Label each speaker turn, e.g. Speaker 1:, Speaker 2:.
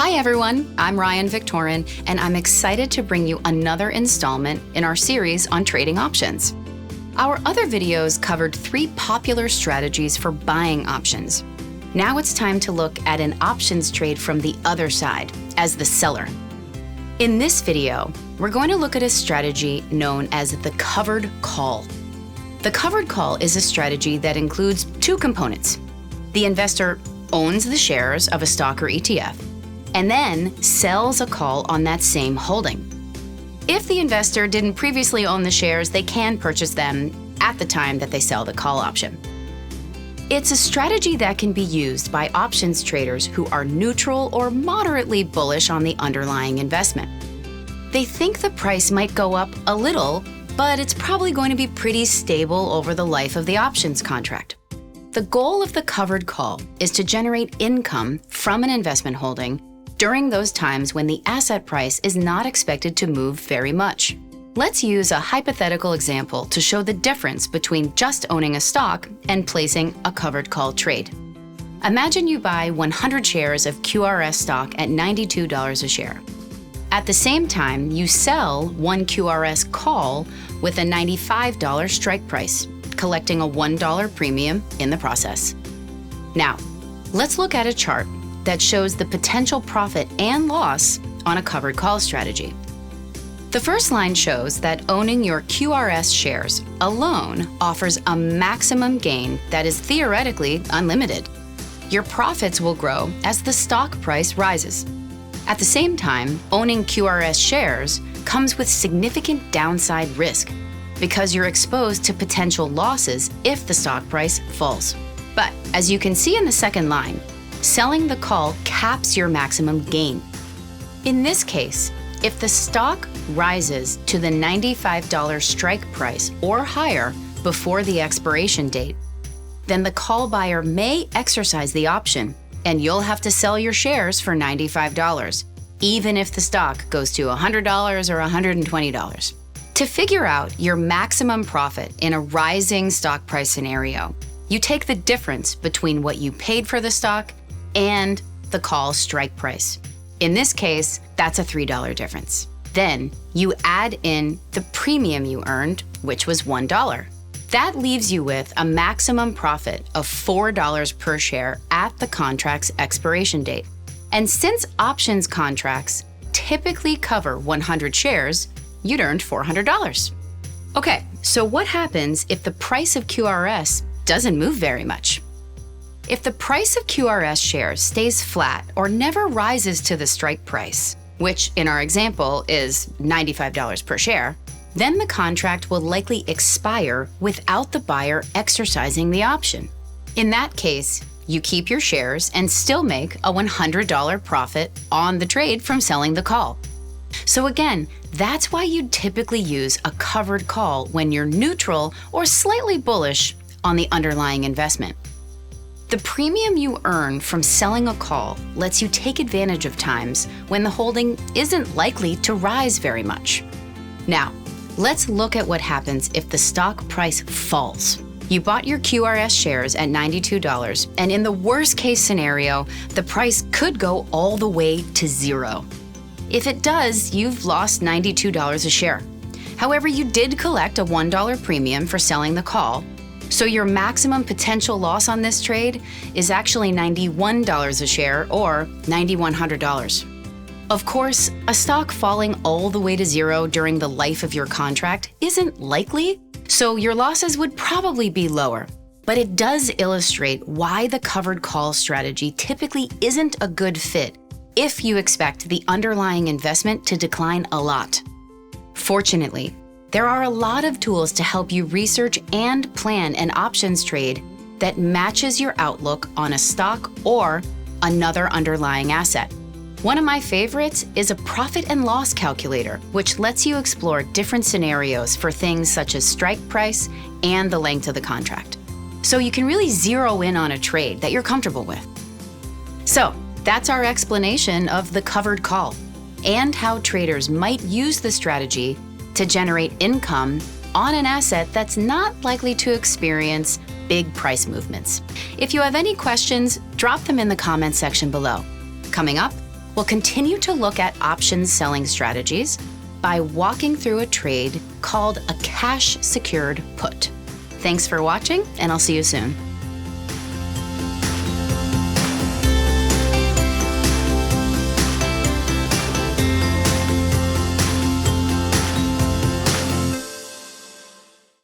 Speaker 1: Hi everyone, I'm Ryan Victorin, and I'm excited to bring you another installment in our series on trading options. Our other videos covered 3 popular strategies for buying options. Now it's time to look at an options trade from the other side, as the seller. In this video, we're going to look at a strategy known as the covered call. The covered call is a strategy that includes 2 components. The investor owns the shares of a stock or ETF, and then sells a call on that same holding. If the investor didn't previously own the shares, they can purchase them at the time that they sell the call option. It's a strategy that can be used by options traders who are neutral or moderately bullish on the underlying investment. They think the price might go up a little, but it's probably going to be pretty stable over the life of the options contract. The goal of the covered call is to generate income from an investment holding during those times when the asset price is not expected to move very much. Let's use a hypothetical example to show the difference between just owning a stock and placing a covered call trade. Imagine you buy 100 shares of QRS stock at $92 a share. At the same time, you sell 1 QRS call with a $95 strike price, collecting a $1 premium in the process. Now, let's look at a chart that shows the potential profit and loss on a covered call strategy. The first line shows that owning your QRS shares alone offers a maximum gain that is theoretically unlimited. Your profits will grow as the stock price rises. At the same time, owning QRS shares comes with significant downside risk because you're exposed to potential losses if the stock price falls. But as you can see in the second line, selling the call caps your maximum gain. In this case, if the stock rises to the $95 strike price or higher before the expiration date, then the call buyer may exercise the option and you'll have to sell your shares for $95, even if the stock goes to $100 or $120. To figure out your maximum profit in a rising stock price scenario, you take the difference between what you paid for the stock and the call strike price. In this case, that's a $3 difference. Then you add in the premium you earned, which was $1. That leaves you with a maximum profit of $4 per share at the contract's expiration date. And since options contracts typically cover 100 shares, you'd earned $400. Okay, so what happens if the price of QRS doesn't move very much? If the price of QRS shares stays flat or never rises to the strike price, which in our example is $95 per share, then the contract will likely expire without the buyer exercising the option. In that case, you keep your shares and still make a $100 profit on the trade from selling the call. So again, that's why you'd typically use a covered call when you're neutral or slightly bullish on the underlying investment. The premium you earn from selling a call lets you take advantage of times when the holding isn't likely to rise very much. Now, let's look at what happens if the stock price falls. You bought your QRS shares at $92, and in the worst case scenario, the price could go all the way to $0. If it does, you've lost $92 a share. However, you did collect a $1 premium for selling the call, so your maximum potential loss on this trade is actually $91 a share or $9,100. Of course, a stock falling all the way to $0 during the life of your contract isn't likely, so your losses would probably be lower. But it does illustrate why the covered call strategy typically isn't a good fit if you expect the underlying investment to decline a lot. Fortunately, there are a lot of tools to help you research and plan an options trade that matches your outlook on a stock or another underlying asset. One of my favorites is a profit and loss calculator, which lets you explore different scenarios for things such as strike price and the length of the contract. So you can really zero in on a trade that you're comfortable with. So that's our explanation of the covered call and how traders might use the strategy to generate income on an asset that's not likely to experience big price movements. If you have any questions, drop them in the comments section below. Coming up, We'll continue to look at options selling strategies by walking through a trade called a cash secured put. Thanks for watching, and I'll see you soon.